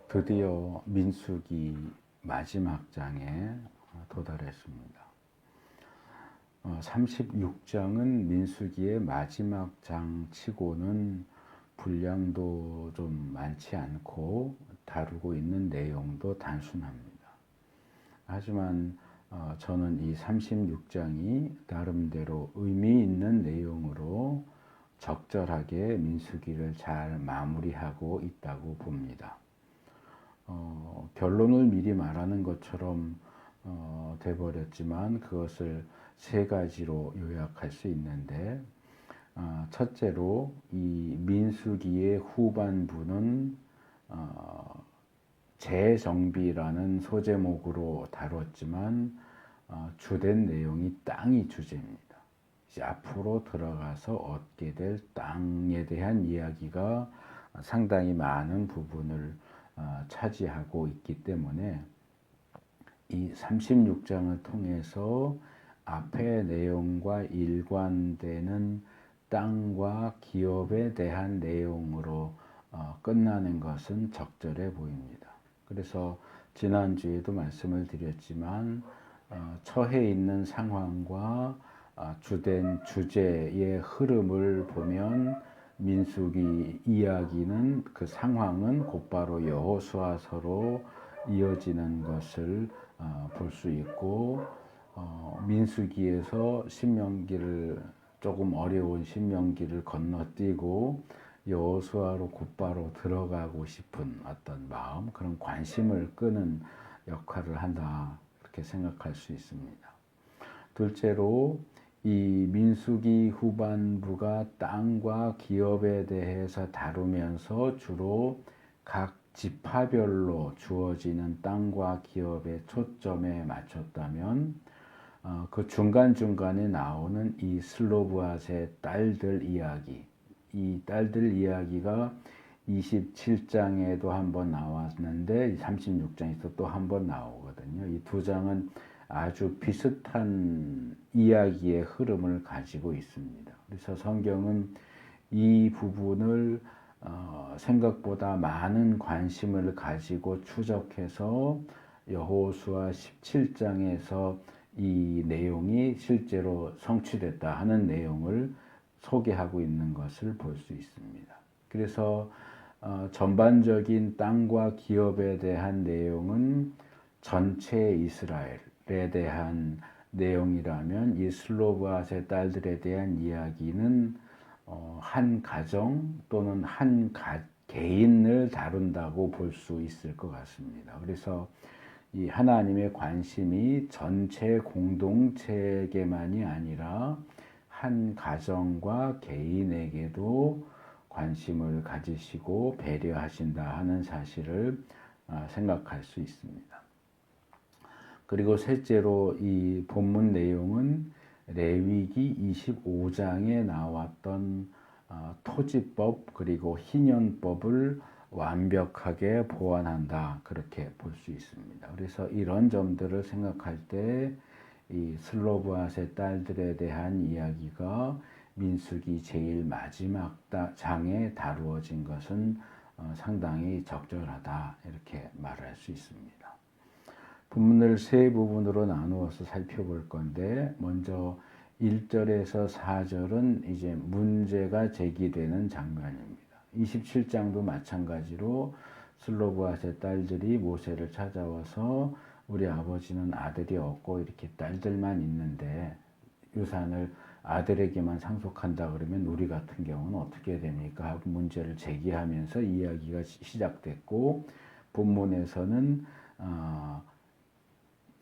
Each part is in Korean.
드디어 민수기 마지막 장에 도달했습니다. 36장은 민수기의 마지막 장 치고는 분량도 좀 많지 않고 다루고 있는 내용도 단순합니다. 하지만 저는 이 36장이 나름대로 의미 있는 내용으로 적절하게 민수기를 잘 마무리하고 있다고 봅니다. 결론을 미리 말하는 것처럼 돼버렸지만 그것을 세 가지로 요약할 수 있는데, 첫째로 이 민수기의 후반부는 재정비라는 소제목으로 다뤘지만 주된 내용이 땅이 주제입니다. 이제 앞으로 들어가서 얻게 될 땅에 대한 이야기가 상당히 많은 부분을 차지하고 있기 때문에 이 36장을 통해서 앞의 내용과 일관되는 땅과 기업에 대한 내용으로 끝나는 것은 적절해 보입니다. 그래서 지난주에도 말씀을 드렸지만 처해 있는 상황과 주된 주제의 흐름을 보면 민수기 이야기는 그 상황은 곧바로 여호수아서로 이어지는 것을 볼 수 있고, 민수기에서 신명기를 조금 어려운 신명기를 건너뛰고 여호수아로 곧바로 들어가고 싶은 어떤 마음, 그런 관심을 끄는 역할을 한다, 이렇게 생각할 수 있습니다. 둘째로 이 민수기 후반부가 땅과 기업에 대해서 다루면서 주로 각 지파별로 주어지는 땅과 기업의 초점에 맞췄다면, 그 중간중간에 나오는 이 슬로브앗의 딸들 이야기, 이 딸들 이야기가 27장에도 한번 나왔는데 36장에서 또 한번 나오거든요. 이 두 장은 아주 비슷한 이야기의 흐름을 가지고 있습니다. 그래서 성경은 이 부분을 생각보다 많은 관심을 가지고 추적해서 여호수아 17장에서 이 내용이 실제로 성취됐다 하는 내용을 소개하고 있는 것을 볼 수 있습니다. 그래서 전반적인 땅과 기업에 대한 내용은 전체 이스라엘에 대한 내용이라면, 이 슬로브앗의 딸들에 대한 이야기는 한 가정 또는 한 개인을 다룬다고 볼 수 있을 것 같습니다. 그래서 이 하나님의 관심이 전체 공동체에게만이 아니라 한 가정과 개인에게도 관심을 가지시고 배려하신다 하는 사실을 생각할 수 있습니다. 그리고 셋째로 이 본문 내용은 레위기 25장에 나왔던 토지법 그리고 희년법을 완벽하게 보완한다, 그렇게 볼 수 있습니다. 그래서 이런 점들을 생각할 때 이 슬로브앗의 딸들에 대한 이야기가 민수기 제일 마지막 장에 다루어진 것은 상당히 적절하다, 이렇게 말할 수 있습니다. 본문을 세 부분으로 나누어서 살펴볼 건데, 먼저 1절에서 4절은 이제 문제가 제기되는 장면입니다. 27장도 마찬가지로 슬로브앗의 딸들이 모세를 찾아와서 우리 아버지는 아들이 없고 이렇게 딸들만 있는데 유산을 아들에게만 상속한다 그러면 우리 같은 경우는 어떻게 됩니까 하고 문제를 제기하면서 이야기가 시작됐고, 본문에서는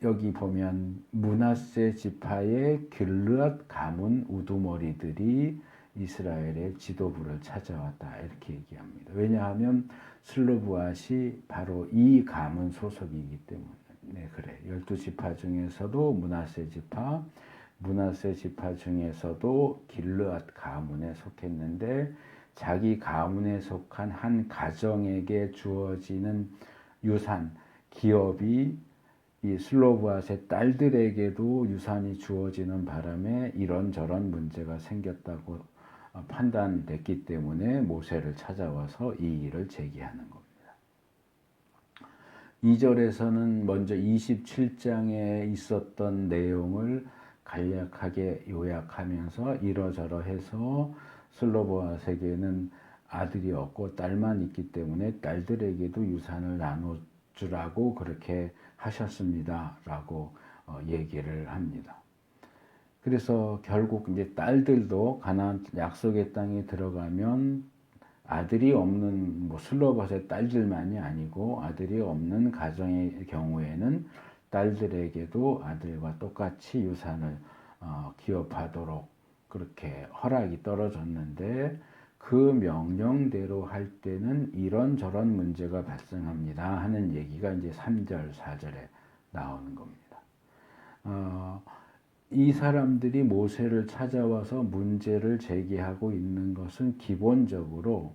여기 보면 므낫세 지파의 길르앗 가문 우두머리들이 이스라엘의 지도부를 찾아왔다, 이렇게 얘기합니다. 왜냐하면 슬로브앗이 바로 이 가문 소속이기 때문에. 네, 그래. 12지파 중에서도 므낫세 지파 중에서도 길르앗 가문에 속했는데, 자기 가문에 속한 한 가정에게 주어지는 유산, 기업이 이 슬로브앗의 딸들에게도 유산이 주어지는 바람에 이런저런 문제가 생겼다고 판단됐기 때문에 모세를 찾아와서 이 일을 제기하는 겁니다. 2절에서는 먼저 27장에 있었던 내용을 간략하게 요약하면서 이러저러해서 슬로보아스에게는 아들이 없고 딸만 있기 때문에 딸들에게도 유산을 나눠주라고 그렇게 하셨습니다. 라고 얘기를 합니다. 그래서 결국 이제 딸들도 가나안 약속의 땅에 들어가면 아들이 없는 슬로봇의 딸들만이 아니고 아들이 없는 가정의 경우에는 딸들에게도 아들과 똑같이 유산을 기업하도록 그렇게 허락이 떨어졌는데 그 명령대로 할 때는 이런저런 문제가 발생합니다 하는 얘기가 이제 3절, 4절에 나오는 겁니다. 이 사람들이 모세를 찾아와서 문제를 제기하고 있는 것은 기본적으로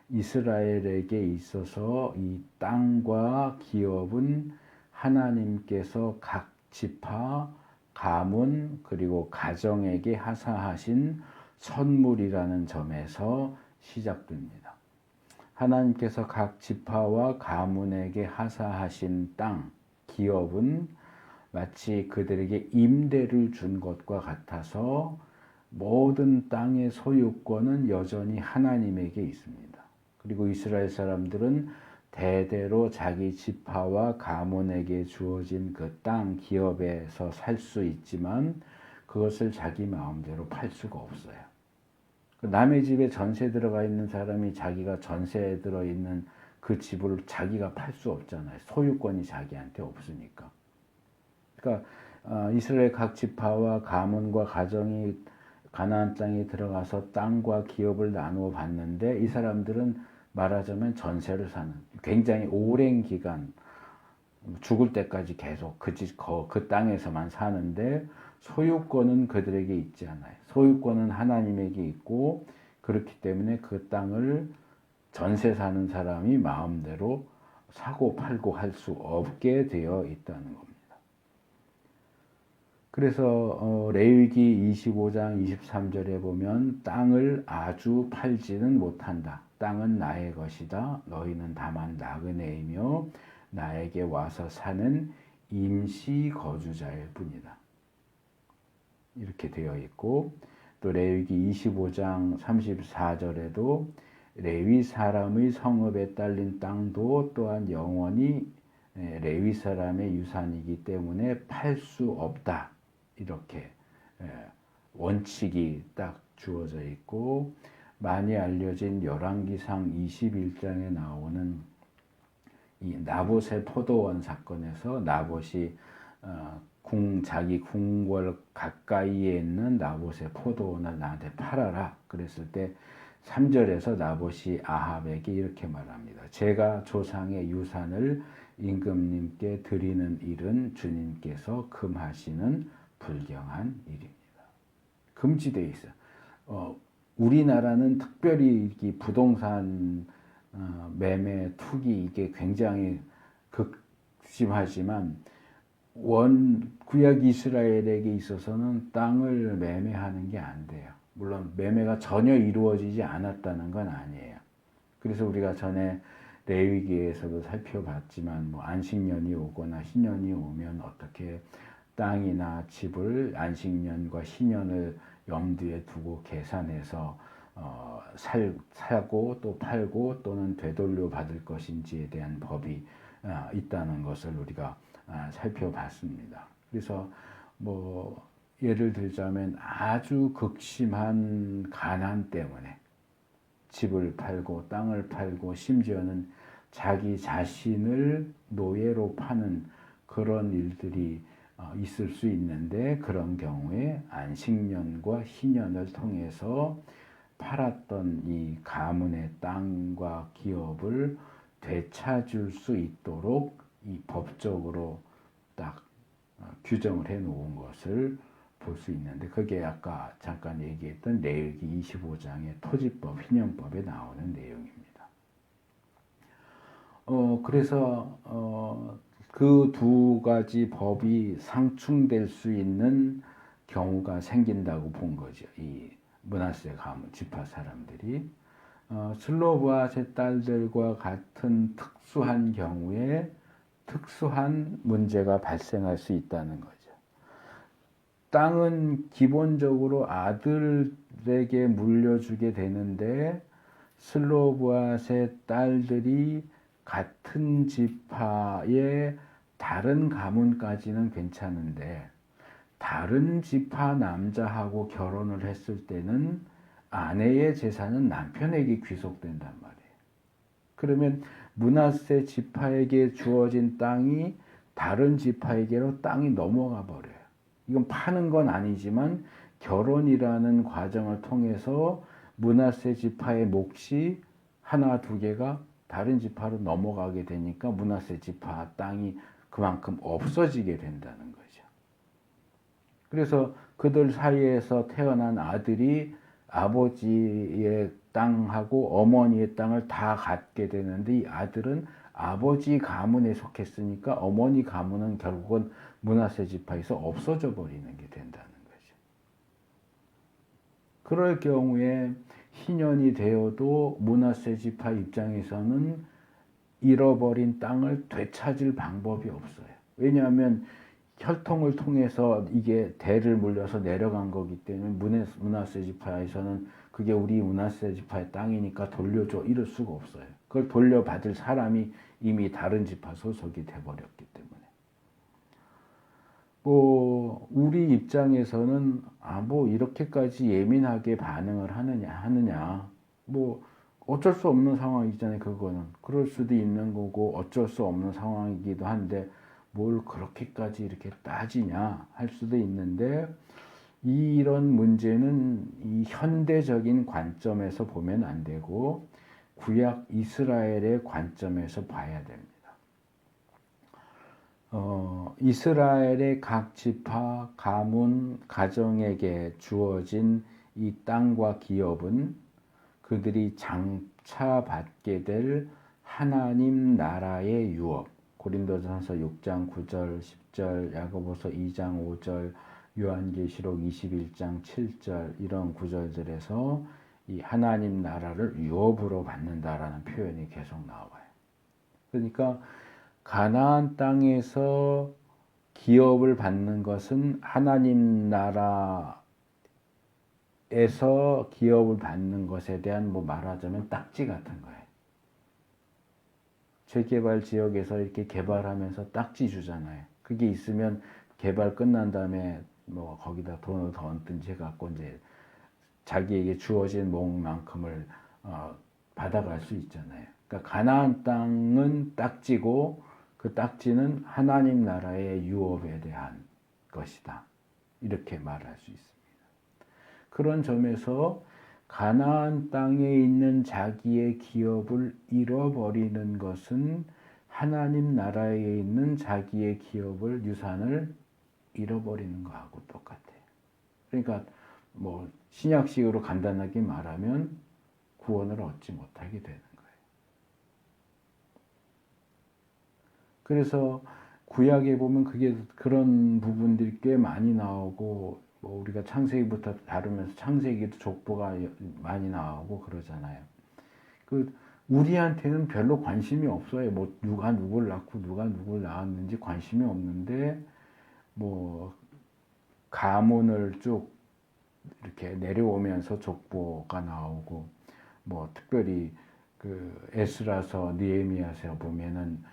이스라엘에게 있어서 이 땅과 기업은 하나님께서 각 지파, 가문 그리고 가정에게 하사하신 선물이라는 점에서 시작됩니다. 하나님께서 각 지파와 가문에게 하사하신 땅, 기업은 마치 그들에게 임대를 준 것과 같아서 모든 땅의 소유권은 여전히 하나님에게 있습니다. 그리고 이스라엘 사람들은 대대로 자기 지파와 가문에게 주어진 그 땅, 기업에서 살 수 있지만 그것을 자기 마음대로 팔 수가 없어요. 남의 집에 전세 들어가 있는 사람이 자기가 전세에 들어있는 그 집을 자기가 팔 수 없잖아요. 소유권이 자기한테 없으니까. 그러니까 이스라엘 각 지파와 가문과 가정이 가나안 땅에 들어가서 땅과 기업을 나누어 봤는데 이 사람들은 말하자면 전세를 사는 굉장히 오랜 기간 죽을 때까지 계속 그 땅에서만 사는데 소유권은 그들에게 있지 않아요. 소유권은 하나님에게 있고 그렇기 때문에 그 땅을 전세 사는 사람이 마음대로 사고 팔고 할 수 없게 되어 있다는 겁니다. 그래서 레위기 25장 23절에 보면 땅을 아주 팔지는 못한다. 땅은 나의 것이다. 너희는 다만 나그네이며 나에게 와서 사는 임시 거주자일 뿐이다. 이렇게 되어 있고 또 레위기 25장 34절에도 레위 사람의 성읍에 딸린 땅도 또한 영원히 레위 사람의 유산이기 때문에 팔 수 없다. 이렇게 원칙이 딱 주어져 있고 많이 알려진 열왕기상 21장에 나오는 이 나봇의 포도원 사건에서 나봇이 자기 궁궐 가까이에 있는 나봇의 포도원을 나한테 팔아라 그랬을 때 3절에서 나봇이 아합에게 이렇게 말합니다. 제가 조상의 유산을 임금님께 드리는 일은 주님께서 금하시는 불경한 일입니다. 금지되어 있어요. 우리나라는 특별히 이 부동산 매매, 투기 이게 굉장히 극심하지만 구약 이스라엘에게 있어서는 땅을 매매하는 게 안 돼요. 물론 매매가 전혀 이루어지지 않았다는 건 아니에요. 그래서 우리가 전에 레위기에서도 살펴봤지만 안식년이 오거나 신년이 오면 어떻게 땅이나 집을 안식년과 신년을 염두에 두고 계산해서 사고 또 팔고 또는 되돌려 받을 것인지에 대한 법이 있다는 것을 우리가 살펴봤습니다. 그래서 예를 들자면 아주 극심한 가난 때문에 집을 팔고 땅을 팔고 심지어는 자기 자신을 노예로 파는 그런 일들이 있을 수 있는데 그런 경우에 안식년과 희년을 통해서 팔았던 이 가문의 땅과 기업을 되찾을 수 있도록 이 법적으로 딱 규정을 해 놓은 것을 볼 수 있는데 그게 아까 잠깐 얘기했던 레위기 25장의 토지법, 희년법에 나오는 내용입니다. 그래서 그 두 가지 법이 상충될 수 있는 경우가 생긴다고 본 거죠. 이 므낫세 가문 지파 사람들이 슬로브아 제 딸들과 같은 특수한 경우에 특수한 문제가 발생할 수 있다는 거죠. 땅은 기본적으로 아들에게 물려주게 되는데 슬로보앗의 딸들이 같은 지파의 다른 가문까지는 괜찮은데 다른 지파 남자하고 결혼을 했을 때는 아내의 재산은 남편에게 귀속된단 말이에요. 그러면 므낫세 지파에게 주어진 땅이 다른 지파에게로 땅이 넘어가 버려요. 이건 파는 건 아니지만 결혼이라는 과정을 통해서 므낫세 지파의 몫이 하나 두 개가 다른 지파로 넘어가게 되니까 므낫세 지파 땅이 그만큼 없어지게 된다는 거죠. 그래서 그들 사이에서 태어난 아들이 아버지의 땅하고 어머니의 땅을 다 갖게 되는데 이 아들은 아버지 가문에 속했으니까 어머니 가문은 결국은 므낫세 지파에서 없어져 버리는 게 된다는 거죠. 그럴 경우에 희년이 되어도 므낫세 지파 입장에서는 잃어버린 땅을 되찾을 방법이 없어요. 왜냐하면 혈통을 통해서 이게 대를 물려서 내려간 거기 때문에 므낫세 지파에서는 그게 우리 므낫세 지파의 땅이니까 돌려줘 이럴 수가 없어요. 그걸 돌려받을 사람이 이미 다른 지파 소속이 돼버렸기 때문에. 뭐 우리 입장에서는 뭐 이렇게까지 예민하게 반응을 하느냐 뭐 어쩔 수 없는 상황이잖아요. 그거는 그럴 수도 있는 거고 어쩔 수 없는 상황이기도 한데 뭘 그렇게까지 이렇게 따지냐 할 수도 있는데 이런 문제는 이 현대적인 관점에서 보면 안 되고 구약 이스라엘의 관점에서 봐야 됩니다. 이스라엘의 각 지파, 가문, 가정에게 주어진 이 땅과 기업은 그들이 장차 받게 될 하나님 나라의 유업, 고린도전서 6장 9절, 10절, 야고보서 2장 5절, 요한계시록 21장 7절 이런 구절들에서 이 하나님 나라를 유업으로 받는다라는 표현이 계속 나와요. 그러니까 가나안 땅에서 기업을 받는 것은 하나님 나라에서 기업을 받는 것에 대한 뭐 말하자면 딱지 같은 거예요. 재개발 지역에서 이렇게 개발하면서 딱지 주잖아요. 그게 있으면 개발 끝난 다음에 뭐 거기다 돈을 더 얹든지 해갖고 이제 자기에게 주어진 몫만큼을 받아갈 수 있잖아요. 그러니까 가나안 땅은 딱지고 그 딱지는 하나님 나라의 유업에 대한 것이다. 이렇게 말할 수 있습니다. 그런 점에서 가나안 땅에 있는 자기의 기업을 잃어버리는 것은 하나님 나라에 있는 자기의 기업을 유산을 잃어버리는 거하고 똑같아요. 그러니까 뭐 신약식으로 간단하게 말하면 구원을 얻지 못하게 되는 거예요. 그래서 구약에 보면 그게 그런 부분들이 꽤 많이 나오고 뭐 우리가 창세기부터 다루면서 창세기도 족보가 많이 나오고 그러잖아요. 그 우리한테는 별로 관심이 없어요. 뭐 누가 누굴 낳고 누가 누굴 낳았는지 관심이 없는데 뭐 가문을 쭉 이렇게 내려오면서 족보가 나오고 뭐 특별히 그 에스라서 느헤미야서 보면은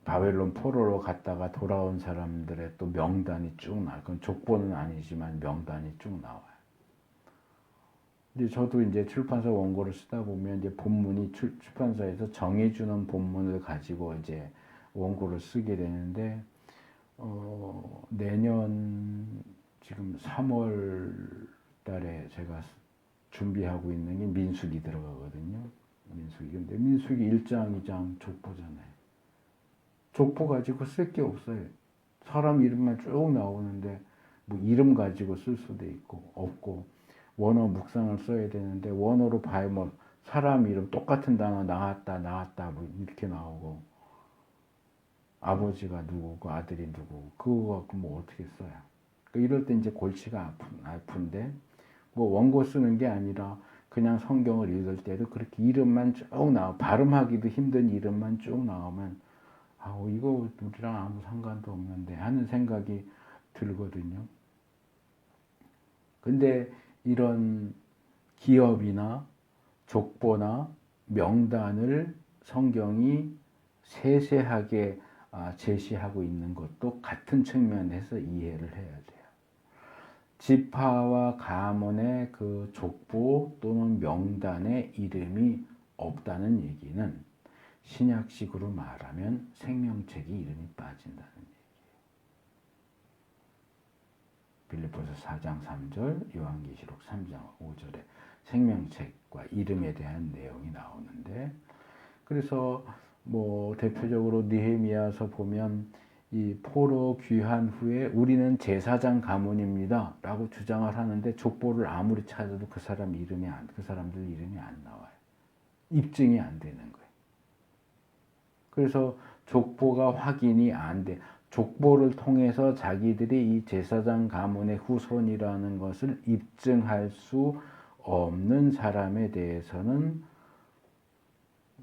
바벨론 포로로 갔다가 돌아온 사람들의 또 명단이 쭉 나와요. 그건 족보는 아니지만 명단이 쭉 나와요. 이제 저도 이제 출판사 원고를 쓰다 보면 이제 본문이 출판사에서 정해주는 본문을 가지고 이제 원고를 쓰게 되는데 내년 지금 3월 달에 제가 준비하고 있는 게 민수기 들어가거든요. 민수기. 근데 민수기 1장, 2장 족보잖아요. 족보 가지고 쓸 게 없어요. 사람 이름만 쭉 나오는데 뭐 이름 가지고 쓸 수도 있고 없고 원어 묵상을 써야 되는데 원어로 봐야 뭐 사람 이름 똑같은 단어 나왔다 뭐 이렇게 나오고 아버지가 누구고 아들이 누구고 그거 갖고 뭐 어떻게 써요. 그러니까 이럴 때 이제 골치가 아픈데 뭐 원고 쓰는 게 아니라 그냥 성경을 읽을 때도 그렇게 이름만 쭉 발음하기도 힘든 이름만 쭉 나오면 이거 우리랑 아무 상관도 없는데 하는 생각이 들거든요. 근데 이런 기업이나 족보나 명단을 성경이 세세하게 제시하고 있는 것도 같은 측면에서 이해를 해야 돼요. 지파와 가문의 그 족보 또는 명단의 이름이 없다는 얘기는 신약식으로 말하면 생명책이 이름이 빠진다는 얘기예요. 빌립보서 4장 3절, 요한계시록 3장 5절에 생명책과 이름에 대한 내용이 나오는데, 그래서 뭐 대표적으로 느헤미야서 보면 이 포로 귀환 후에 우리는 제사장 가문입니다 라고 주장을 하는데 족보를 아무리 찾아도 그 사람들 이름이 안 나와요. 입증이 안 되는 거예요. 그래서 족보가 확인이 안 돼. 족보를 통해서 자기들이 이 제사장 가문의 후손이라는 것을 입증할 수 없는 사람에 대해서는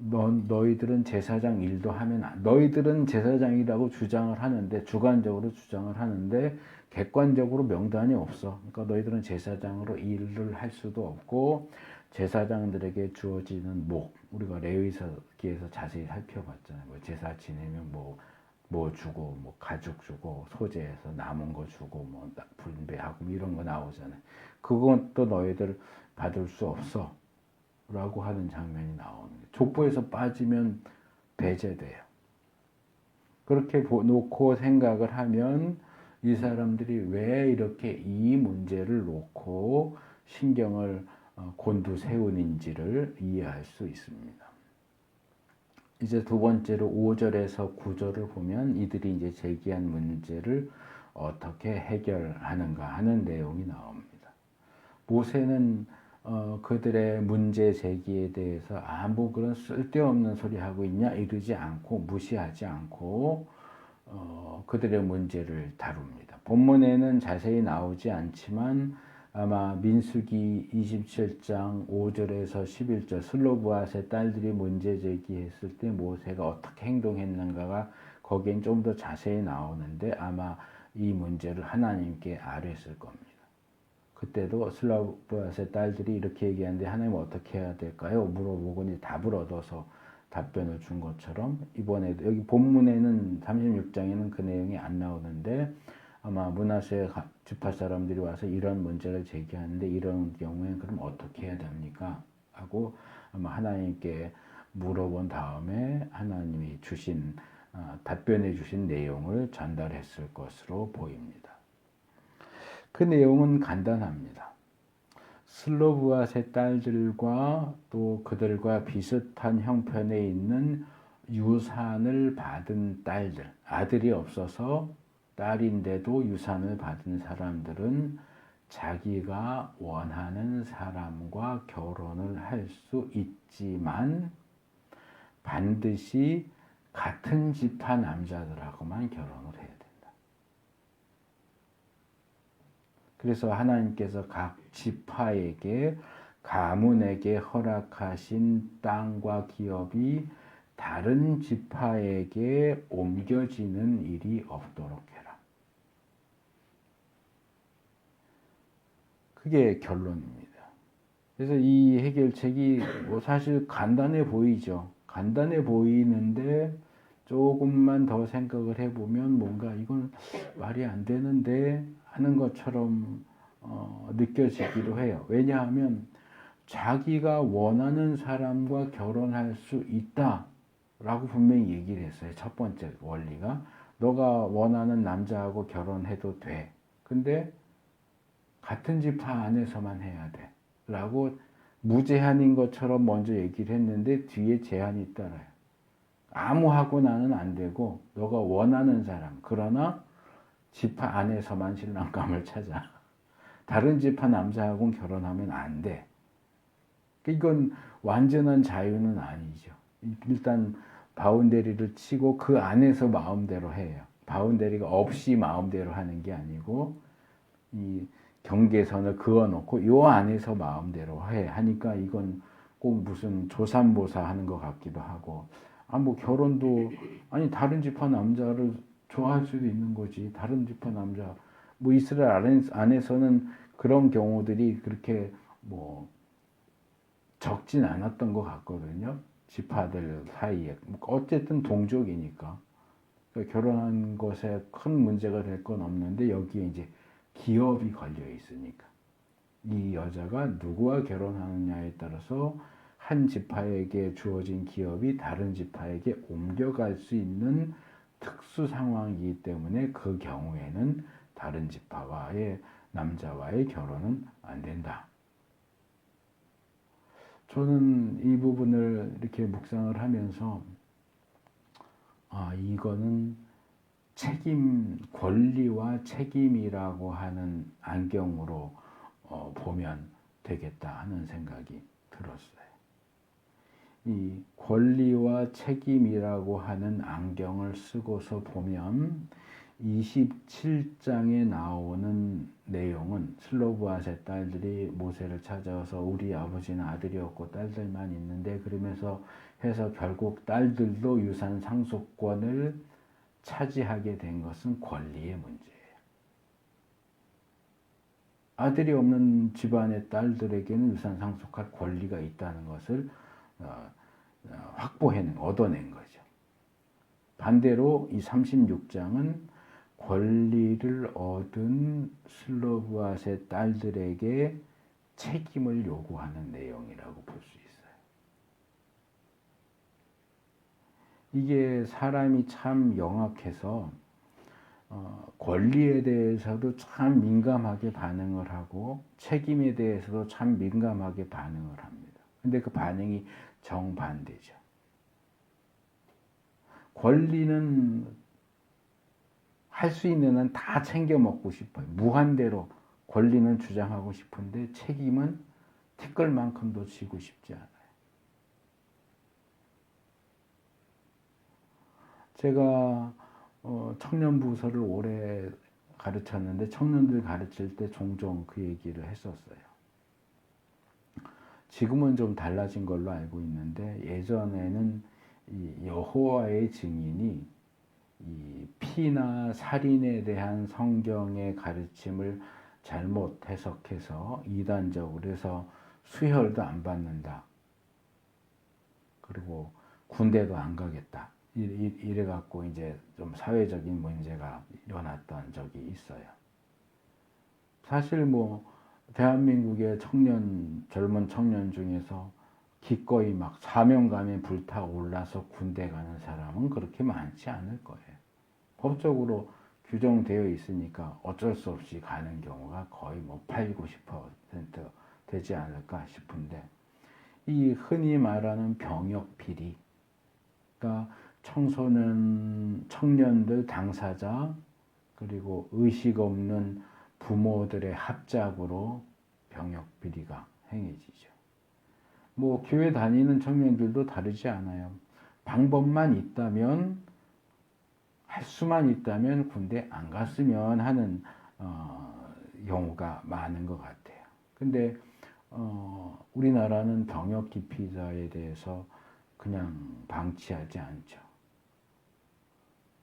너희들은 제사장 일도 하면 너희들은 제사장이라고 주장을 하는데 주관적으로 주장을 하는데 객관적으로 명단이 없어. 그러니까 너희들은 제사장으로 일을 할 수도 없고 제사장들에게 주어지는 목 우리가 레위기에서 자세히 살펴봤잖아요. 뭐 제사 지내면 뭐 주고 뭐 가죽 주고 소재에서 남은 거 주고 뭐 분배하고 이런 거 나오잖아요. 그것도 너희들 받을 수 없어. 라고 하는 장면이 나오는 거예요. 족보에서 빠지면 배제돼요. 그렇게 놓고 생각을 하면 이 사람들이 왜 이렇게 이 문제를 놓고 신경을 곤두세우는지를 이해할 수 있습니다. 이제 두 번째로 5절에서 9절을 보면 이들이 이제 제기한 문제를 어떻게 해결하는가 하는 내용이 나옵니다. 모세는 그들의 문제 제기에 대해서 아무 그런 쓸데없는 소리 하고 있냐 이러지 않고 무시하지 않고 그들의 문제를 다룹니다. 본문에는 자세히 나오지 않지만 아마 민수기 27장 5절에서 11절 슬로브앗의 딸들이 문제 제기했을 때 모세가 어떻게 행동했는가가 거기엔 좀 더 자세히 나오는데 아마 이 문제를 하나님께 아뢰었을 겁니다. 그때도 슬로브앗의 딸들이 이렇게 얘기하는데 하나님 어떻게 해야 될까요? 물어보고 답을 얻어서 답변을 준 것처럼 이번에도 여기 본문에는 36장에는 그 내용이 안 나오는데 아마 므낫세 지파 사람들이 와서 이런 문제를 제기하는데 이런 경우에는 그럼 어떻게 해야 됩니까? 하고 아마 하나님께 물어본 다음에 하나님이 주신 답변해 주신 내용을 전달했을 것으로 보입니다. 그 내용은 간단합니다. 슬로브앗의 딸들과 또 그들과 비슷한 형편에 있는 유산을 받은 딸들, 아들이 없어서 딸인데도 유산을 받은 사람들은 자기가 원하는 사람과 결혼을 할 수 있지만 반드시 같은 지파 남자들하고만 결혼을 해야 된다. 그래서 하나님께서 각 지파에게 가문에게 허락하신 땅과 기업이 다른 지파에게 옮겨지는 일이 없도록 해라. 그게 결론입니다. 그래서 이 해결책이 사실 간단해 보이죠. 간단해 보이는데 조금만 더 생각을 해보면 뭔가 이건 말이 안 되는데 하는 것처럼 느껴지기도 해요. 왜냐하면 자기가 원하는 사람과 결혼할 수 있다라고 분명히 얘기를 했어요. 첫 번째 원리가 너가 원하는 남자하고 결혼해도 돼. 근데 같은 지파 안에서만 해야 돼. 라고 무제한인 것처럼 먼저 얘기를 했는데 뒤에 제한이 있더라요. 아무하고 나는 안 되고 너가 원하는 사람 그러나 지파 안에서만 신랑감을 찾아. 다른 지파 남자하고는 결혼하면 안 돼. 이건 완전한 자유는 아니죠. 일단 바운더리를 치고 그 안에서 마음대로 해요. 바운더리가 없이 마음대로 하는 게 아니고 이 경계선을 그어놓고 요 안에서 마음대로 해 하니까 이건 꼭 무슨 조삼모사 하는 것 같기도 하고 뭐 결혼도, 아니, 다른 지파 남자를 좋아할 수도 있는 거지. 다른 지파 남자. 뭐 이스라엘 안에서는 그런 경우들이 그렇게 뭐 적진 않았던 것 같거든요. 지파들 사이에. 어쨌든 동족이니까. 그러니까 결혼한 것에 큰 문제가 될 건 없는데 여기에 이제 기업이 걸려 있으니까. 이 여자가 누구와 결혼하느냐에 따라서 한 지파에게 주어진 기업이 다른 지파에게 옮겨갈 수 있는 특수 상황이기 때문에 그 경우에는 다른 지파와의 남자와의 결혼은 안 된다. 저는 이 부분을 이렇게 묵상을 하면서 이거는 권리와 책임이라고 하는 안경으로 보면 되겠다 하는 생각이 들었어요. 이 권리와 책임이라고 하는 안경을 쓰고서 보면 27장에 나오는 내용은 슬로브아세 딸들이 모세를 찾아와서 우리 아버지는 아들이 없고 딸들만 있는데 그러면서 해서 결국 딸들도 유산 상속권을 차지하게 된 것은 권리의 문제예요. 아들이 없는 집안의 딸들에게는 유산 상속할 권리가 있다는 것을 얻어낸 거죠. 반대로 이 36장은 권리를 얻은 슬로브아세 딸들에게 책임을 요구하는 내용이라고 볼 수 있어요. 이게 사람이 참 영악해서 권리에 대해서도 참 민감하게 반응을 하고 책임에 대해서도 참 민감하게 반응을 합니다. 근데 그 반응이 정반대죠. 권리는 할 수 있는 한 다 챙겨 먹고 싶어요. 무한대로 권리는 주장하고 싶은데 책임은 티끌만큼도 지고 싶지 않아요. 제가 청년 부서를 오래 가르쳤는데 청년들 가르칠 때 종종 그 얘기를 했었어요. 지금은 좀 달라진 걸로 알고 있는데 예전에는 이 여호와의 증인이 이 피나 살인에 대한 성경의 가르침을 잘못 해석해서 이단적으로 해서 수혈도 안 받는다. 그리고 군대도 안 가겠다. 이래 갖고 이제 좀 사회적인 문제가 일어났던 적이 있어요. 사실 뭐 대한민국의 젊은 청년 중에서 기꺼이 막 사명감에 불타올라서 군대 가는 사람은 그렇게 많지 않을 거예요. 법적으로 규정되어 있으니까 어쩔 수 없이 가는 경우가 거의 뭐 80, 90% 되지 않을까 싶은데 이 흔히 말하는 병역 비리, 그러니까 청년들 당사자 그리고 의식 없는 부모들의 합작으로 병역 비리가 행해지죠. 뭐 교회 다니는 청년들도 다르지 않아요. 방법만 있다면 할 수만 있다면 군대 안 갔으면 하는 경우가 많은 것 같아요. 근데 우리나라는 병역 기피자에 대해서 그냥 방치하지 않죠.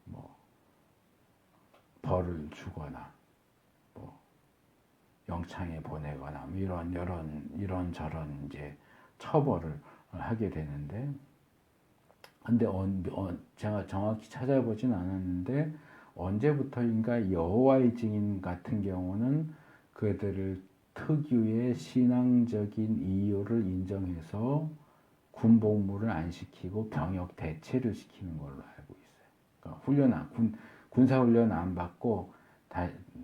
뭐 벌을 주거나 뭐 영창에 보내거나 뭐 이런 이제 처벌을 하게 되는데, 근데 제가 정확히 찾아보진 않았는데 언제부터인가 여호와의 증인 같은 경우는 그들을 특유의 신앙적인 이유를 인정해서 군복무를 안 시키고 병역 대체를 시키는 걸로 알고 있어요. 그러니까 군사훈련 안 받고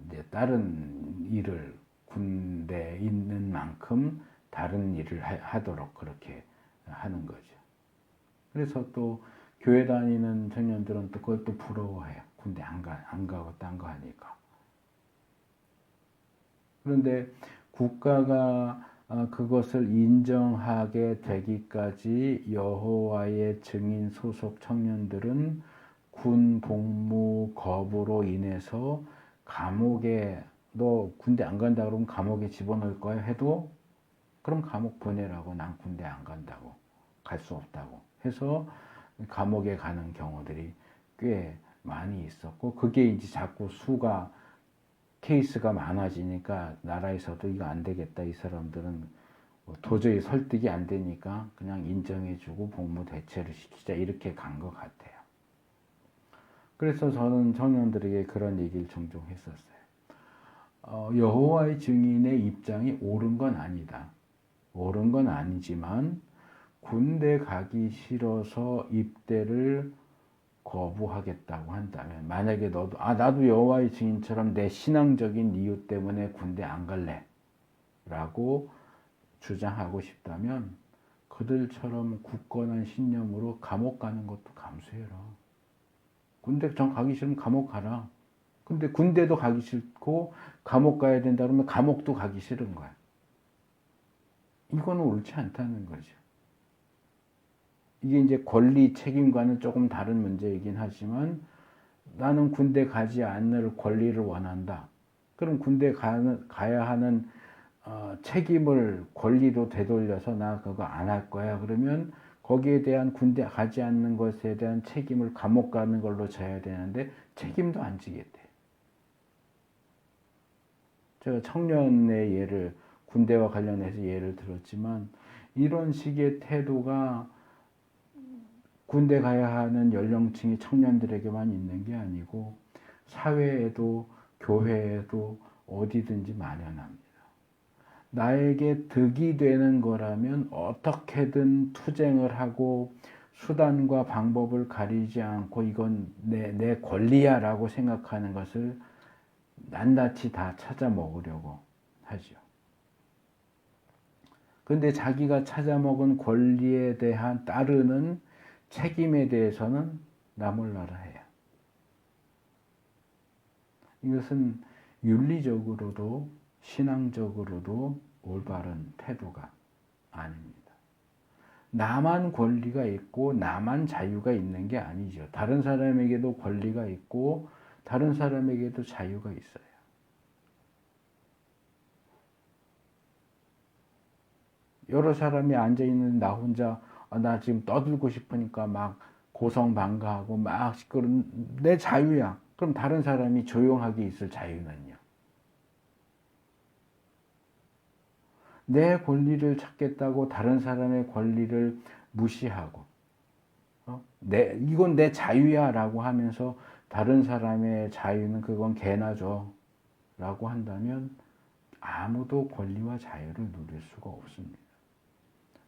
이제 다른 일을 군대에 있는 만큼 다른 일을 하도록 그렇게 하는 거죠. 그래서 또 교회 다니는 청년들은 또 그걸 또 부러워해요. 군대 안 가고 딴 거 하니까. 그런데 국가가 그것을 인정하게 되기까지 여호와의 증인 소속 청년들은 군 복무 거부로 인해서 감옥에, 너 군대 안 간다 그러면 감옥에 집어넣을 거야 해도 그럼 감옥 보내라고, 난 군대 안 간다고, 갈 수 없다고 해서 감옥에 가는 경우들이 꽤 많이 있었고, 그게 이제 자꾸 케이스가 많아지니까 나라에서도 이거 안 되겠다, 이 사람들은 도저히 설득이 안 되니까 그냥 인정해주고 복무 대체를 시키자, 이렇게 간 것 같아요. 그래서 저는 청년들에게 그런 얘기를 종종 했었어요. 여호와의 증인의 입장이 옳은 건 아니다. 옳은 건 아니지만 군대 가기 싫어서 입대를 거부하겠다고 한다면, 만약에 나도 여호와의 증인처럼 내 신앙적인 이유 때문에 군대 안 갈래 라고 주장하고 싶다면 그들처럼 굳건한 신념으로 감옥 가는 것도 감수해라. 군대 전 가기 싫으면 감옥 가라. 근데 군대도 가기 싫고 감옥 가야 된다 그러면 감옥도 가기 싫은 거야. 이거는 옳지 않다는 거죠. 이게 이제 권리 책임과는 조금 다른 문제이긴 하지만, 나는 군대 가지 않을 권리를 원한다. 그럼 군대 가야 하는 책임을, 권리로 되돌려서 나 그거 안 할 거야. 그러면 거기에 대한, 군대 가지 않는 것에 대한 책임을 감옥 가는 걸로 져야 되는데 책임도 안 지겠대. 제가 청년의 예를, 군대와 관련해서 예를 들었지만, 이런 식의 태도가 군대 가야 하는 연령층이 청년들에게만 있는 게 아니고 사회에도 교회에도 어디든지 만연합니다. 나에게 득이 되는 거라면 어떻게든 투쟁을 하고 수단과 방법을 가리지 않고 이건 내 권리야 라고 생각하는 것을 낱낱이 다 찾아 먹으려고 하죠. 근데 자기가 찾아 먹은 권리에 대한 따르는 책임에 대해서는 나몰라라 해요. 이것은 윤리적으로도 신앙적으로도 올바른 태도가 아닙니다. 나만 권리가 있고 나만 자유가 있는 게 아니죠. 다른 사람에게도 권리가 있고 다른 사람에게도 자유가 있어요. 여러 사람이 앉아있는 나 혼자, 나 지금 떠들고 싶으니까 막 고성방가하고 막 시끄러운, 내 자유야. 그럼 다른 사람이 조용하게 있을 자유는요? 내 권리를 찾겠다고 다른 사람의 권리를 무시하고, 이건 내 자유야 라고 하면서 다른 사람의 자유는 그건 개나 줘 라고 한다면 아무도 권리와 자유를 누릴 수가 없습니다.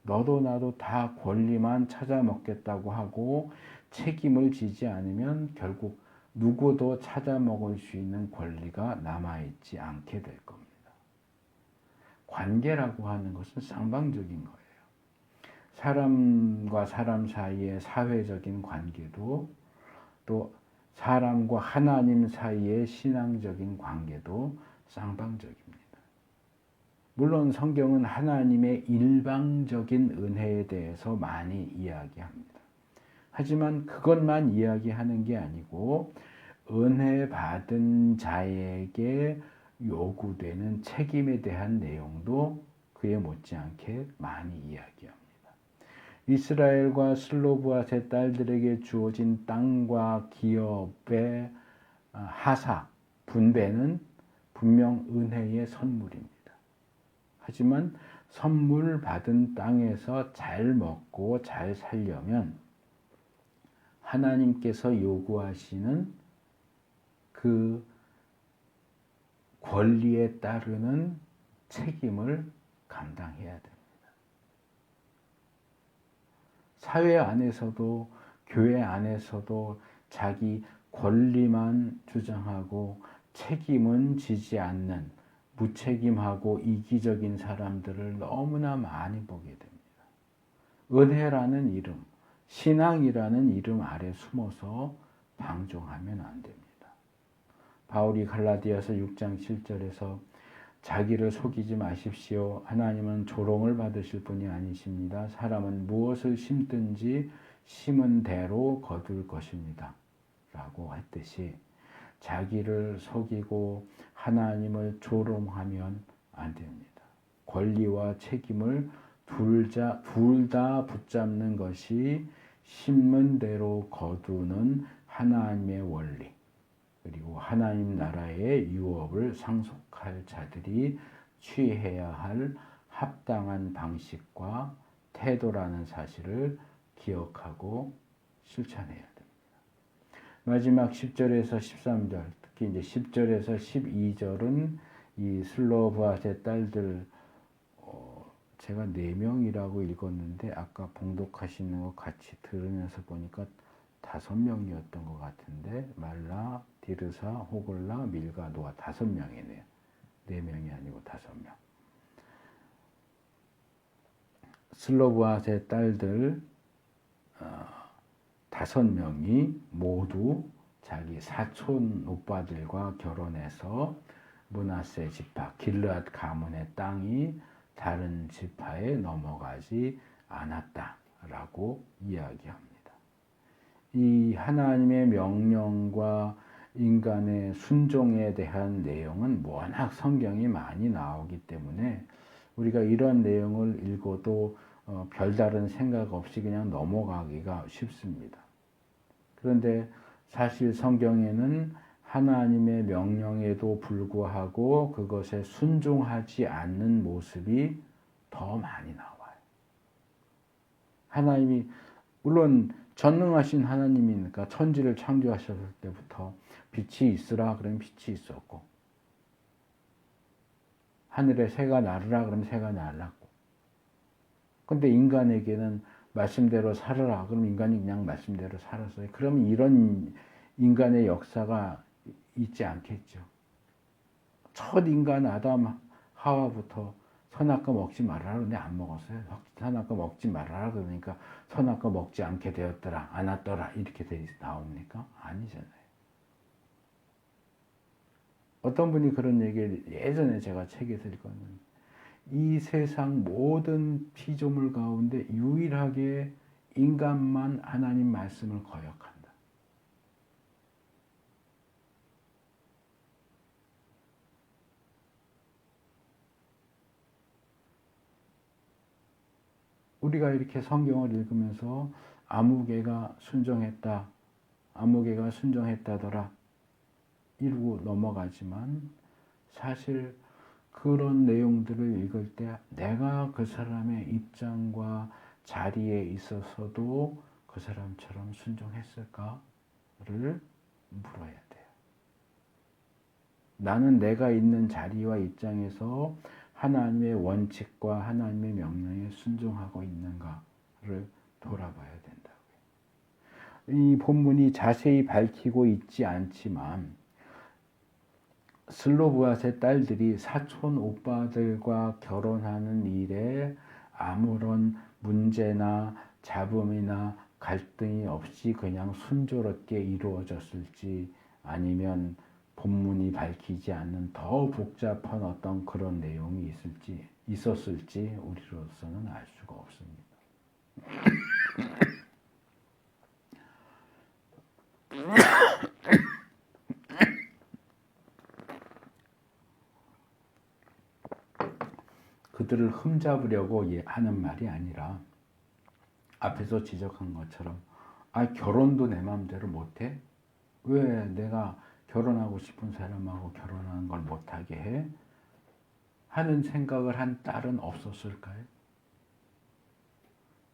너도 나도 다 권리만 찾아 먹겠다고 하고 책임을 지지 않으면 결국 누구도 찾아 먹을 수 있는 권리가 남아있지 않게 될 겁니다. 관계라고 하는 것은 쌍방적인 거예요. 사람과 사람 사이의 사회적인 관계도, 또 사람과 하나님 사이의 신앙적인 관계도 쌍방적입니다. 물론 성경은 하나님의 일방적인 은혜에 대해서 많이 이야기합니다. 하지만 그것만 이야기하는 게 아니고 은혜 받은 자에게 요구되는 책임에 대한 내용도 그에 못지않게 많이 이야기합니다. 이스라엘과 슬로브앗의 딸들에게 주어진 땅과 기업의 하사, 분배는 분명 은혜의 선물입니다. 하지만 선물 받은 땅에서 잘 먹고 잘 살려면 하나님께서 요구하시는 그 권리에 따르는 책임을 감당해야 됩니다. 사회 안에서도 교회 안에서도 자기 권리만 주장하고 책임은 지지 않는 무책임하고 이기적인 사람들을 너무나 많이 보게 됩니다. 은혜라는 이름, 신앙이라는 이름 아래 숨어서 방종하면 안 됩니다. 바울이 갈라디아서 6장 7절에서 자기를 속이지 마십시오. 하나님은 조롱을 받으실 분이 아니십니다. 사람은 무엇을 심든지 심은 대로 거둘 것입니다. 라고 했듯이 자기를 속이고 하나님을 조롱하면 안 됩니다. 권리와 책임을 둘 다 붙잡는 것이 심는 대로 거두는 하나님의 원리, 그리고 하나님 나라의 유업을 상속할 자들이 취해야 할 합당한 방식과 태도라는 사실을 기억하고 실천해야 됩니다. 마지막 10절에서 13절, 특히 이제 10절에서 12절은 이 슬로바의 딸들, 제가 4명이라고 읽었는데 아까 봉독하시는 거 같이 들으면서 보니까 5명이었던 것 같은데, 말라, 디르사, 호글라, 밀가, 노아 5명이네요. 4명이 아니고 5명. 슬로바의 딸들 5명이 모두 자기 사촌 오빠들과 결혼해서 므낫세 지파, 길르앗 가문의 땅이 다른 지파에 넘어가지 않았다라고 이야기합니다. 이 하나님의 명령과 인간의 순종에 대한 내용은 워낙 성경이 많이 나오기 때문에 우리가 이런 내용을 읽어도 별다른 생각 없이 그냥 넘어가기가 쉽습니다. 그런데 사실 성경에는 하나님의 명령에도 불구하고 그것에 순종하지 않는 모습이 더 많이 나와요. 하나님이 물론 전능하신 하나님이니까 천지를 창조하셨을 때부터 빛이 있으라 그러면 빛이 있었고, 하늘에 새가 나르라 그러면 새가 날랐고, 근데 인간에게는 말씀대로 살아라 그러면 인간이 그냥 말씀대로 살았어요. 그러면 이런 인간의 역사가 있지 않겠죠. 첫 인간 아담 하와부터 선악과 먹지 말아라 그러는데 안 먹었어요. 선악과 먹지 말아라 그러니까 선악과 먹지 않게 되었더라, 않았더라 이렇게 나옵니까? 아니잖아요. 어떤 분이 그런 얘기를 예전에 제가 책에서 읽었는데, 이 세상 모든 피조물 가운데 유일하게 인간만 하나님 말씀을 거역한다. 우리가 이렇게 성경을 읽으면서 아무개가 순종했다, 아무개가 순종했다더라 이러고 넘어가지만, 사실 그런 내용들을 읽을 때 내가 그 사람의 입장과 자리에 있어서도 그 사람처럼 순종했을까를 물어야 돼요. 나는 내가 있는 자리와 입장에서 하나님의 원칙과 하나님의 명령에 순종하고 있는가를 돌아봐야 된다고요. 이 본문이 자세히 밝히고 있지 않지만 슬로브앗의 딸들이 사촌 오빠들과 결혼하는 일에 아무런 문제나 잡음이나 갈등이 없이 그냥 순조롭게 이루어졌을지, 아니면 본문이 밝히지 않는 더 복잡한 어떤 그런 내용이 있었을지 우리로서는 알 수가 없습니다. 그들을 흠잡으려고 하는 말이 아니라 앞에서 지적한 것처럼, 결혼도 내 마음대로 못해? 왜 내가 결혼하고 싶은 사람하고 결혼하는 걸 못하게 해? 하는 생각을 한 딸은 없었을까요?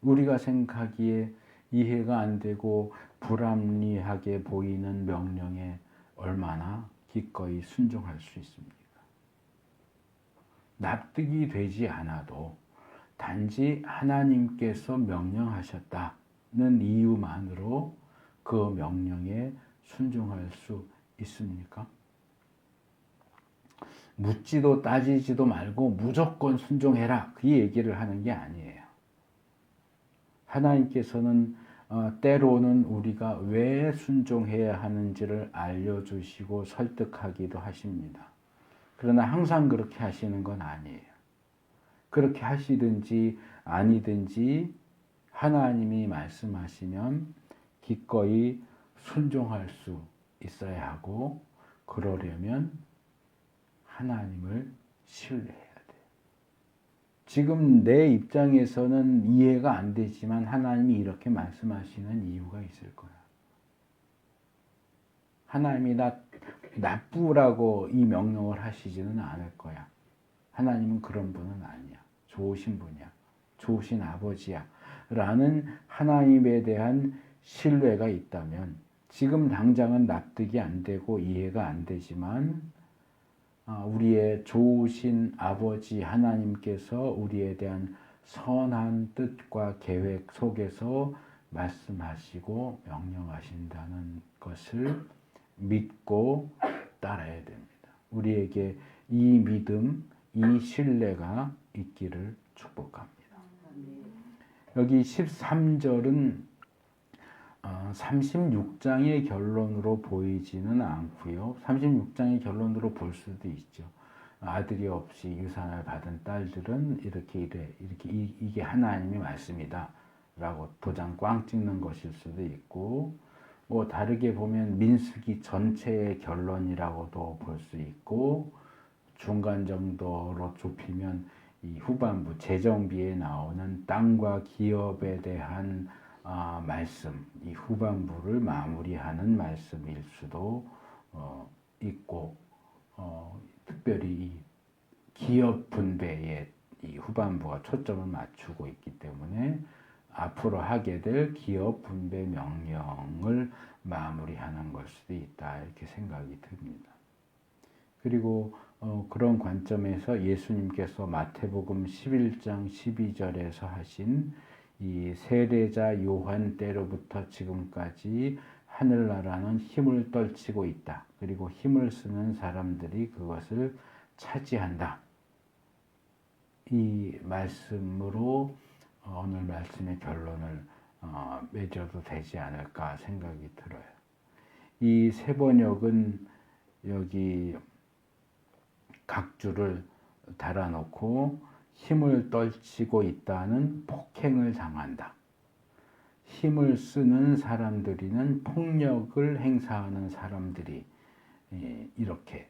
우리가 생각하기에 이해가 안 되고 불합리하게 보이는 명령에 얼마나 기꺼이 순종할 수 있습니까? 납득이 되지 않아도 단지 하나님께서 명령하셨다는 이유만으로 그 명령에 순종할 수 있습니까? 묻지도 따지지도 말고 무조건 순종해라, 그 얘기를 하는 게 아니에요. 하나님께서는 때로는 우리가 왜 순종해야 하는지를 알려주시고 설득하기도 하십니다. 그러나 항상 그렇게 하시는 건 아니에요. 그렇게 하시든지 아니든지 하나님이 말씀하시면 기꺼이 순종할 수 있어야 하고, 그러려면 하나님을 신뢰해야 돼요. 지금 내 입장에서는 이해가 안 되지만 하나님이 이렇게 말씀하시는 이유가 있을 거야. 하나님이 나쁘라고 이 명령을 하시지는 않을 거야. 하나님은 그런 분은 아니야. 좋으신 분이야. 좋으신 아버지야. 라는 하나님에 대한 신뢰가 있다면 지금 당장은 납득이 안 되고 이해가 안 되지만 우리의 좋으신 아버지 하나님께서 우리에 대한 선한 뜻과 계획 속에서 말씀하시고 명령하신다는 것을 믿고 따라야 됩니다. 우리에게 이 믿음, 이 신뢰가 있기를 축복합니다. 여기 13절은 36장의 결론으로 보이지는 않고요. 36장의 결론으로 볼 수도 있죠. 아들이 없이 유산을 받은 딸들은 이렇게 이게 하나님의 말씀이다 라고 도장 꽝 찍는 것일 수도 있고, 뭐 다르게 보면 민수기 전체의 결론이라고도 볼 수 있고, 중간 정도로 좁히면 이 후반부 재정비에 나오는 땅과 기업에 대한 말씀, 이 후반부를 마무리하는 말씀일 수도 있고, 특별히 이 기업 분배에 이 후반부가 초점을 맞추고 있기 때문에 앞으로 하게 될 기업 분배 명령을 마무리하는 걸 수도 있다, 이렇게 생각이 듭니다. 그리고 그런 관점에서 예수님께서 마태복음 11장 12절에서 하신 이 세례자 요한 때로부터 지금까지 하늘나라는 힘을 떨치고 있다. 그리고 힘을 쓰는 사람들이 그것을 차지한다. 이 말씀으로 오늘 말씀의 결론을 맺어도 되지 않을까 생각이 들어요. 이 세 번역은 여기 각주를 달아놓고 힘을 떨치고 있다는 폭행을 당한다. 힘을 쓰는 사람들이는 폭력을 행사하는 사람들이 이렇게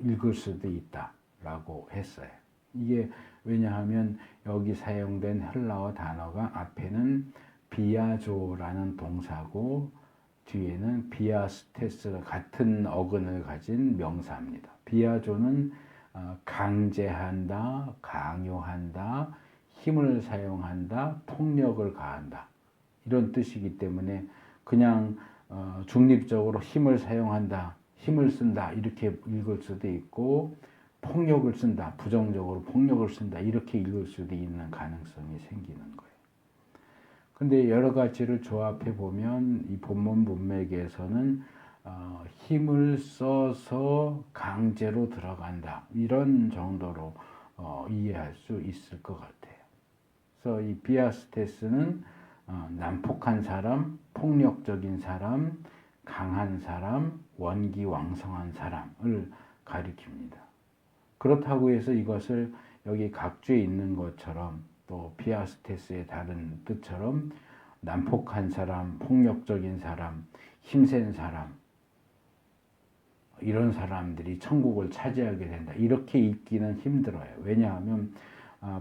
읽을 수도 있다라고 했어요. 이게 왜냐하면 여기 사용된 헬라어 단어가 앞에는 비아조라는 동사고 뒤에는 비아스테스 같은 어근을 가진 명사입니다. 비아조는 강제한다, 강요한다, 힘을 사용한다, 폭력을 가한다, 이런 뜻이기 때문에 그냥 중립적으로 힘을 사용한다, 힘을 쓴다 이렇게 읽을 수도 있고, 폭력을 쓴다, 부정적으로 폭력을 쓴다 이렇게 읽을 수도 있는 가능성이 생기는 거예요. 근데 여러 가지를 조합해 보면 이 본문 문맥에서는 힘을 써서 강제로 들어간다 이런 정도로 이해할 수 있을 것 같아요. 그래서 이 비아스테스는 난폭한 사람, 폭력적인 사람, 강한 사람, 원기왕성한 사람을 가리킵니다. 그렇다고 해서 이것을 여기 각주에 있는 것처럼 또 비아스테스의 다른 뜻처럼 난폭한 사람, 폭력적인 사람, 힘센 사람, 이런 사람들이 천국을 차지하게 된다, 이렇게 읽기는 힘들어요. 왜냐하면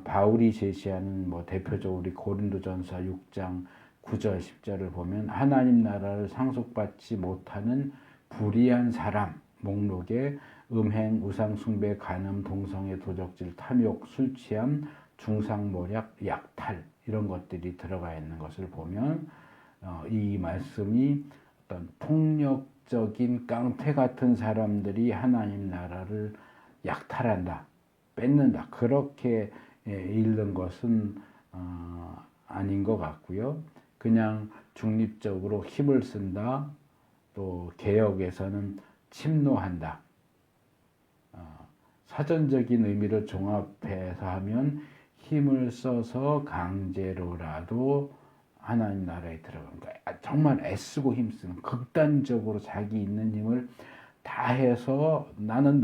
바울이 제시하는 대표적으로 고린도전서 6장 9절 10절을 보면 하나님 나라를 상속받지 못하는 불의한 사람 목록에 음행, 우상숭배, 간음, 동성애, 도적질, 탐욕, 술취함, 중상모략, 약탈 이런 것들이 들어가 있는 것을 보면 이 말씀이 어떤 폭력적인 깡패 같은 사람들이 하나님 나라를 약탈한다, 뺏는다, 그렇게 읽는 것은 아닌 것 같고요. 그냥 중립적으로 힘을 쓴다, 또 개역에서는 침노한다, 사전적인 의미를 종합해서 하면 힘을 써서 강제로라도 하나님 나라에 들어가는 거예요. 정말 애쓰고 힘쓰는, 극단적으로 자기 있는 힘을 다 해서 나는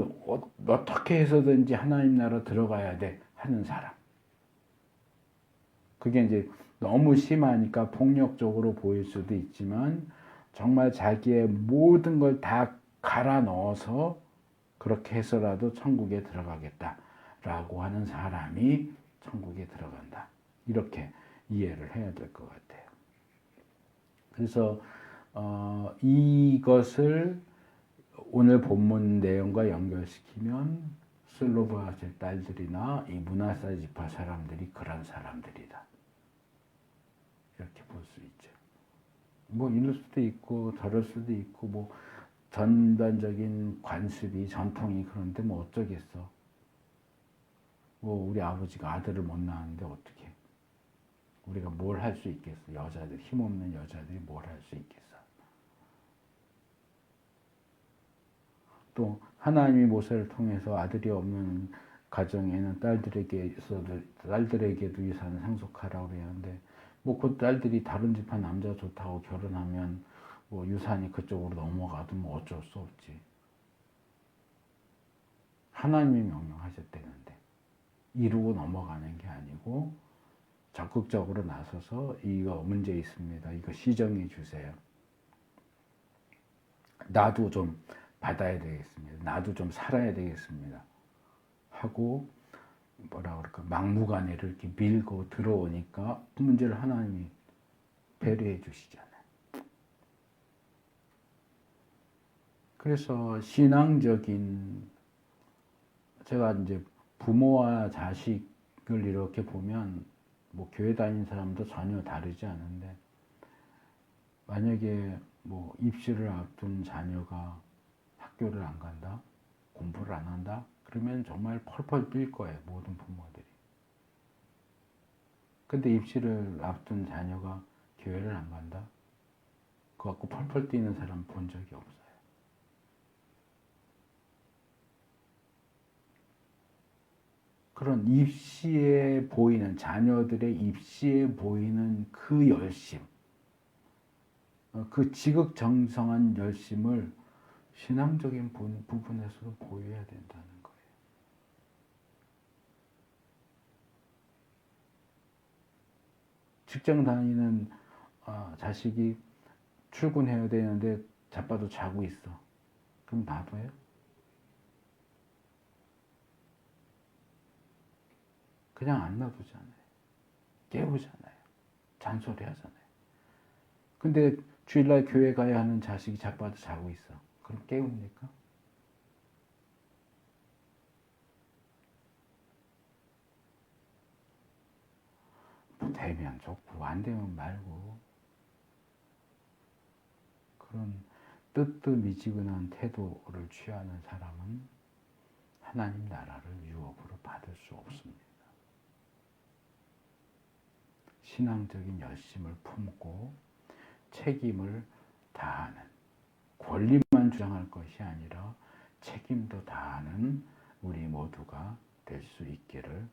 어떻게 해서든지 하나님 나라 들어가야 돼 하는 사람. 그게 이제 너무 심하니까 폭력적으로 보일 수도 있지만 정말 자기의 모든 걸 다 갈아 넣어서 그렇게 해서라도 천국에 들어가겠다 라고 하는 사람이 천국에 들어간다. 이렇게 이해를 해야 될 것 같아요. 그래서 이것을 오늘 본문 내용과 연결시키면 슬로바스의 딸들이나 이 므낫세 지파 사람들이 그런 사람들이다. 이렇게 볼 수 있죠. 뭐 이럴 수도 있고 저럴 수도 있고 뭐 전반적인 관습이 전통이 그런데 뭐 어쩌겠어. 뭐 우리 아버지가 아들을 못 낳았는데 어떻게? 우리가 뭘 할 수 있겠어? 여자들 힘없는 여자들이 뭘 할 수 있겠어? 또 하나님이 모세를 통해서 아들이 없는 가정에는 딸들에게도 유산을 상속하라고 그러는데 뭐 그 딸들이 다른 집안 남자 좋다고 결혼하면 뭐 유산이 그쪽으로 넘어가도 뭐 어쩔 수 없지. 하나님이 명령하셨다는데 이루고 넘어가는 게 아니고 적극적으로 나서서 이거 문제 있습니다. 이거 시정해 주세요. 나도 좀 받아야 되겠습니다. 나도 좀 살아야 되겠습니다. 하고 뭐라 그럴까 막무가내를 이렇게 밀고 들어오니까 그 문제를 하나님이 배려해 주시잖아요. 그래서 신앙적인 제가 이제 부모와 자식을 이렇게 보면 뭐 교회 다니는 사람도 전혀 다르지 않은데 만약에 뭐 입시를 앞둔 자녀가 학교를 안 간다, 공부를 안 한다, 그러면 정말 펄펄 뛸 거예요, 모든 부모들이. 근데 입시를 앞둔 자녀가 교회를 안 간다? 그거 갖고 펄펄 뛰는 사람 본 적이 없어요. 그런 입시에 보이는, 자녀들의 입시에 보이는 그 열심, 그 지극정성한 열심을 신앙적인 부분에서도 보여야 된다는 거예요. 직장 다니는 자식이 출근해야 되는데 자빠도 자고 있어. 그럼 바보예요? 그냥 안 놔두잖아요. 깨우잖아요. 잔소리 하잖아요. 근데 주일날 교회 가야 하는 자식이 자빠도 자고 있어. 그럼 깨웁니까? 뭐 되면 좋고 안 되면 말고 그런 뜨뜻미지근한 태도를 취하는 사람은 하나님 나라를 유업으로 받을 수 없습니다. 신앙적인 열심을 품고 책임을 다하는, 권리만 주장할 것이 아니라 책임도 다하는 우리 모두가 될 수 있기를